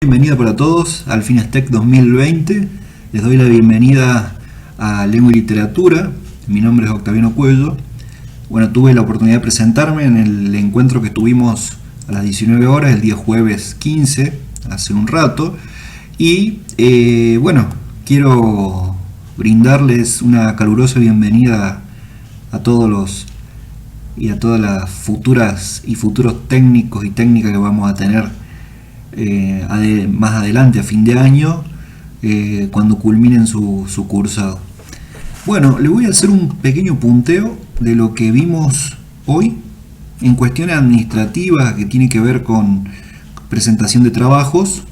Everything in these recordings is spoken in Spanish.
Bienvenida para todos al Finestec 2020. Les doy la bienvenida a Lengua y Literatura. Mi nombre es Octaviano Cuello. Bueno, tuve la oportunidad de presentarme en el encuentro que tuvimos a las 19 horas, el día jueves 15, hace un rato. Y bueno, quiero brindarles una calurosa bienvenida a todas las futuras y futuros técnicos y técnicas que vamos a tener más adelante, a fin de año, cuando culminen su cursado. Bueno, les voy a hacer un pequeño punteo de lo que vimos hoy en cuestiones administrativas que tiene que ver con presentación de trabajos,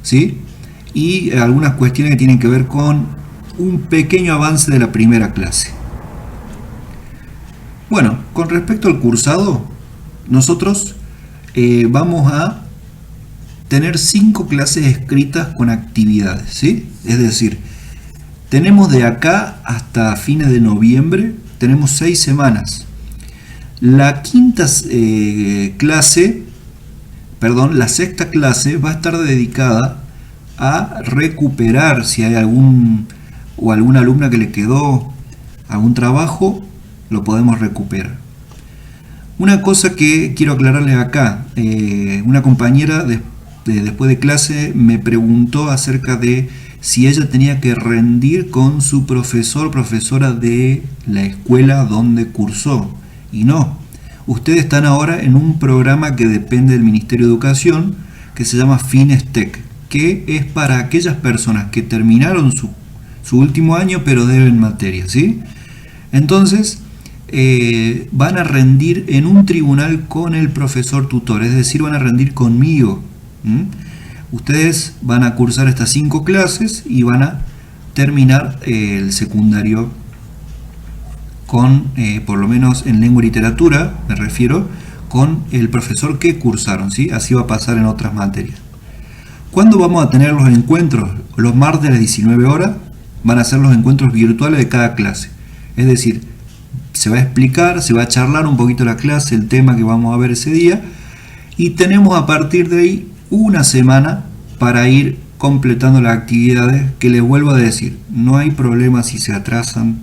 ¿sí? Y algunas cuestiones que tienen que ver con un pequeño avance de la primera clase. Bueno, con respecto al cursado, nosotros vamos a tener 5 clases escritas con actividades, ¿sí? Es decir, tenemos de acá hasta fines de noviembre, tenemos 6 semanas. La sexta clase va a estar dedicada a recuperar si hay alguna alumna que le quedó algún trabajo, lo podemos recuperar. Una cosa que quiero aclararles acá, una compañera después de clase me preguntó acerca de si ella tenía que rendir con su profesora de la escuela donde cursó. Y no, ustedes están ahora en un programa que depende del Ministerio de Educación, que se llama Finestec, que es para aquellas personas que terminaron su último año pero deben materia, ¿sí? Entonces van a rendir en un tribunal con el profesor tutor, es decir, van a rendir conmigo. Ustedes van a cursar estas 5 clases y van a terminar el secundario con, por lo menos en lengua y literatura, me refiero, con el profesor que cursaron, ¿sí? Así va a pasar en otras materias. ¿Cuándo vamos a tener los encuentros? Los martes a las 19 horas van a ser los encuentros virtuales de cada clase. Es decir, se va a explicar, se va a charlar un poquito la clase, el tema que vamos a ver ese día, y tenemos a partir de ahí una semana para ir completando las actividades, que les vuelvo a decir, no hay problema si se atrasan.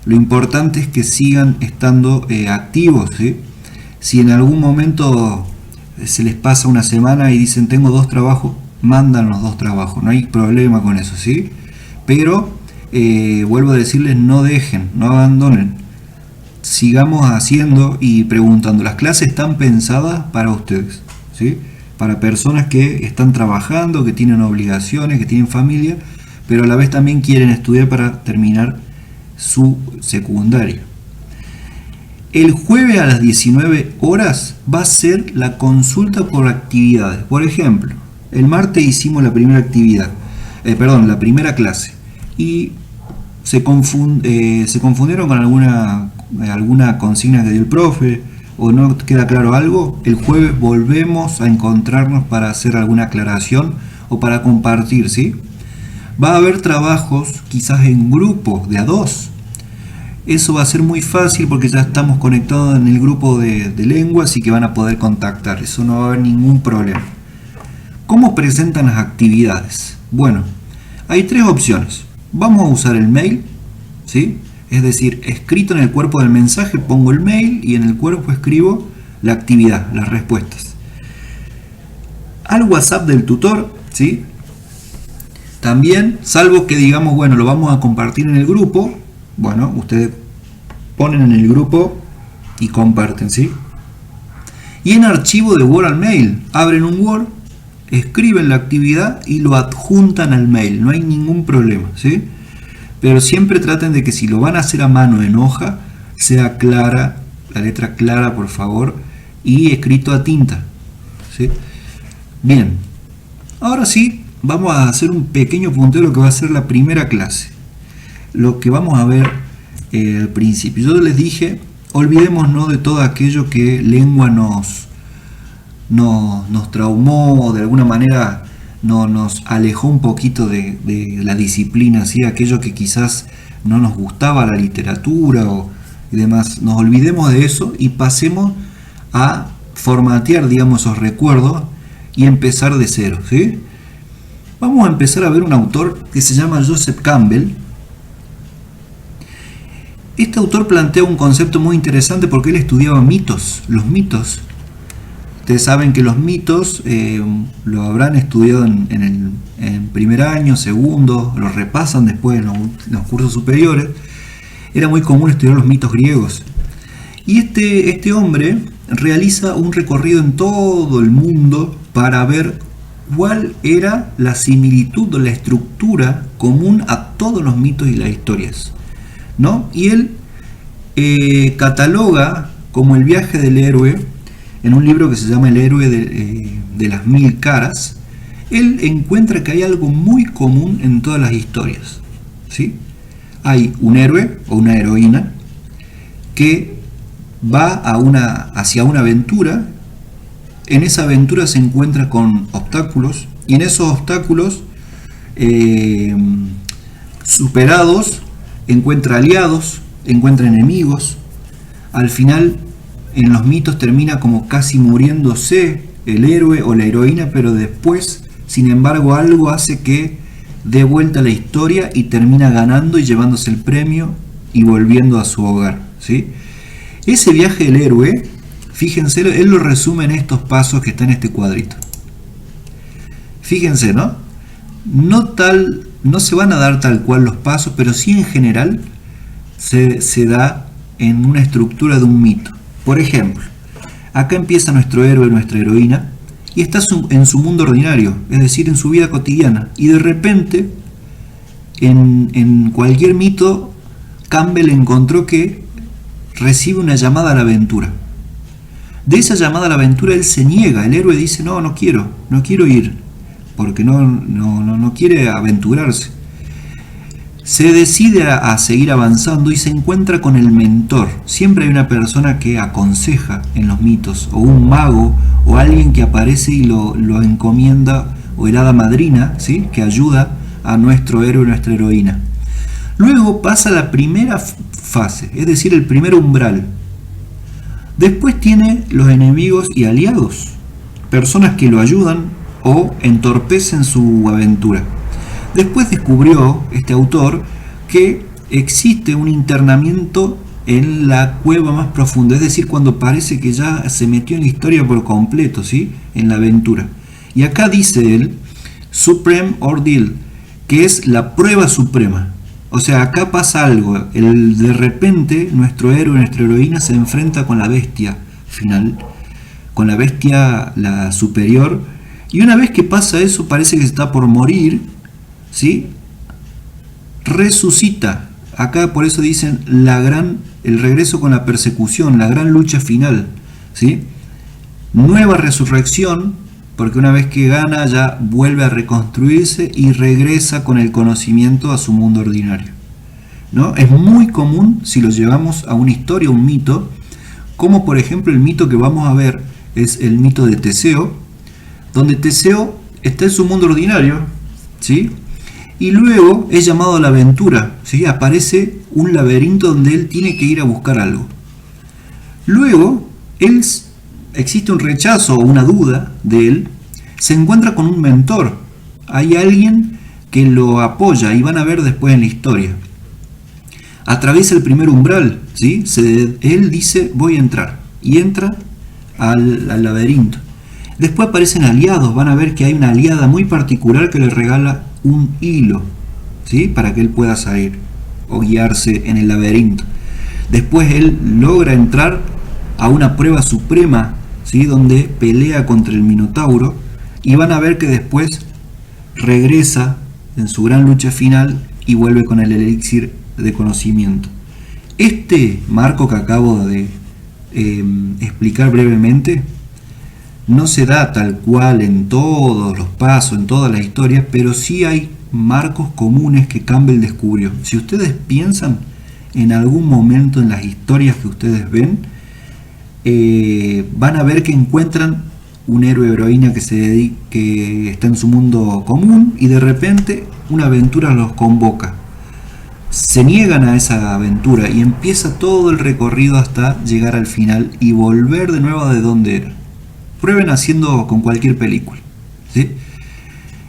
Lo importante es que sigan estando activos, ¿sí? Si en algún momento se les pasa una semana y dicen tengo 2 trabajos, mandan los 2 trabajos, no hay problema con eso, ¿sí? Pero vuelvo a decirles, no dejen, no abandonen, sigamos haciendo y preguntando. Las clases están pensadas para ustedes, ¿sí? Para personas que están trabajando, que tienen obligaciones, que tienen familia, pero a la vez también quieren estudiar para terminar su secundaria. El jueves a las 19 horas va a ser la consulta por actividades. Por ejemplo, el martes hicimos la primera actividad, la primera clase, y se confundieron con alguna consigna que dio el profe, o no queda claro algo. El jueves volvemos a encontrarnos para hacer alguna aclaración o para compartir, ¿sí? Va a haber trabajos quizás en grupos de a 2. Eso va a ser muy fácil porque ya estamos conectados en el grupo de lenguas y que van a poder contactar. Eso no va a haber ningún problema. ¿Cómo presentan las actividades? Bueno, hay 3 opciones. Vamos a usar el mail, ¿sí? Es decir, escrito en el cuerpo del mensaje pongo el mail y en el cuerpo escribo la actividad, las respuestas. Al WhatsApp del tutor, ¿sí? También, salvo que digamos, bueno, lo vamos a compartir en el grupo, bueno, ustedes ponen en el grupo y comparten, ¿sí? Y en archivo de Word al mail, abren un Word, escriben la actividad y lo adjuntan al mail, no hay ningún problema, ¿sí? Pero siempre traten de que si lo van a hacer a mano en hoja, sea clara, la letra clara por favor, y escrito a tinta, ¿sí? Bien, ahora sí, vamos a hacer un pequeño punteo de lo que va a ser la primera clase. Lo que vamos a ver al principio. Yo les dije, olvidémonos de todo aquello que lengua nos traumó o de alguna manera nos alejó un poquito de la disciplina, ¿sí? Aquello que quizás no nos gustaba, la literatura y demás. Nos olvidemos de eso y pasemos a formatear, digamos, esos recuerdos y empezar de cero, ¿sí? Vamos a empezar a ver un autor que se llama Joseph Campbell. Este autor plantea un concepto muy interesante porque él estudiaba mitos, los mitos. Ustedes saben que los mitos lo habrán estudiado en primer año, segundo, los repasan después en los cursos superiores. Era muy común estudiar los mitos griegos. Y este hombre realiza un recorrido en todo el mundo para ver cuál era la similitud o la estructura común a todos los mitos y las historias, ¿no? Y él cataloga como el viaje del héroe en un libro que se llama El héroe de las mil caras. Él encuentra que hay algo muy común en todas las historias, ¿sí? Hay un héroe o una heroína que va hacia una aventura. En esa aventura se encuentra con obstáculos y en esos obstáculos superados encuentra aliados, encuentra enemigos. Al final en los mitos termina como casi muriéndose el héroe o la heroína, pero después, sin embargo, algo hace que dé vuelta la historia y termina ganando y llevándose el premio y volviendo a su hogar, ¿sí? Ese viaje del héroe, fíjense, él lo resume en estos pasos que están en este cuadrito. Fíjense, ¿no? No se van a dar tal cual los pasos, pero sí en general se da en una estructura de un mito. Por ejemplo, acá empieza nuestro héroe, nuestra heroína, y está en su mundo ordinario, es decir, en su vida cotidiana. Y de repente, en cualquier mito, Campbell encontró que recibe una llamada a la aventura. De esa llamada a la aventura él se niega. El héroe dice: no quiero ir, porque no quiere aventurarse. Se decide a seguir avanzando y se encuentra con el mentor. Siempre hay una persona que aconseja en los mitos, o un mago, o alguien que aparece y lo encomienda, o el hada madrina, ¿sí?, que ayuda a nuestro héroe, nuestra heroína. Luego pasa la primera fase, es decir, el primer umbral. Después tiene los enemigos y aliados, personas que lo ayudan o entorpecen su aventura. Después descubrió este autor que existe un internamiento en la cueva más profunda, es decir, cuando parece que ya se metió en la historia por completo, ¿sí?, en la aventura. Y acá dice él, Supreme Ordeal, que es la prueba suprema. O sea, acá pasa algo. De repente nuestro héroe, nuestra heroína se enfrenta con la bestia final, con la bestia, la superior, y una vez que pasa eso parece que se está por morir, ¿sí?, resucita. Acá por eso dicen el regreso con la persecución, la gran lucha final, ¿sí? Nueva resurrección, porque una vez que gana ya vuelve a reconstruirse y regresa con el conocimiento a su mundo ordinario, ¿no? Es muy común si lo llevamos a una historia, un mito, como por ejemplo el mito que vamos a ver es el mito de Teseo, donde Teseo está en su mundo ordinario, ¿sí?, y luego es llamado a la aventura, ¿sí? Aparece un laberinto donde él tiene que ir a buscar algo. Luego, existe un rechazo o una duda de él, se encuentra con un mentor, hay alguien que lo apoya y van a ver después en la historia. Atraviesa el primer umbral, ¿sí? Él dice: voy a entrar, y entra al laberinto. Después aparecen aliados, van a ver que hay una aliada muy particular que le regala un hilo, ¿sí?, para que él pueda salir o guiarse en el laberinto. Después él logra entrar a una prueba suprema, ¿sí?, donde pelea contra el Minotauro, y van a ver que después regresa en su gran lucha final y vuelve con el elixir de conocimiento. Este marco que acabo de explicar brevemente no se da tal cual en todos los pasos, en todas las historias, pero sí hay marcos comunes que Campbell descubrió. Si ustedes piensan en algún momento en las historias que ustedes ven, van a ver que encuentran un héroe o heroína que está en su mundo común y de repente una aventura los convoca. Se niegan a esa aventura y empieza todo el recorrido hasta llegar al final y volver de nuevo de donde era. Prueben haciendo con cualquier película. ¿sí?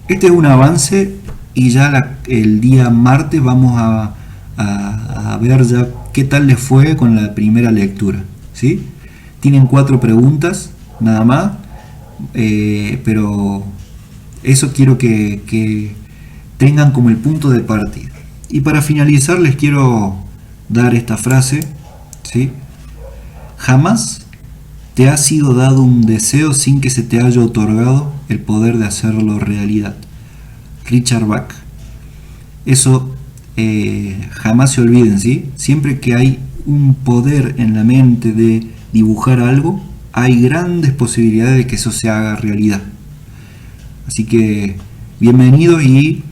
Este es un avance y ya el día martes vamos a ver ya qué tal les fue con la primera lectura, ¿sí? Tienen 4 preguntas nada más, pero eso quiero que tengan como el punto de partida. Y para finalizar les quiero dar esta frase, ¿sí? Jamás te ha sido dado un deseo sin que se te haya otorgado el poder de hacerlo realidad. Richard Bach. Eso jamás se olviden, ¿sí? Siempre que hay un poder en la mente de dibujar algo, hay grandes posibilidades de que eso se haga realidad. Así que bienvenidos y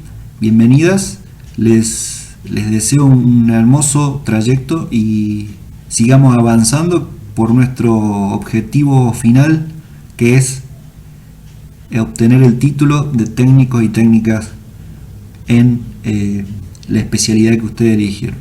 bienvenidas. Les deseo un hermoso trayecto y sigamos avanzando por nuestro objetivo final, que es obtener el título de técnicos y técnicas en la especialidad que ustedes eligieron.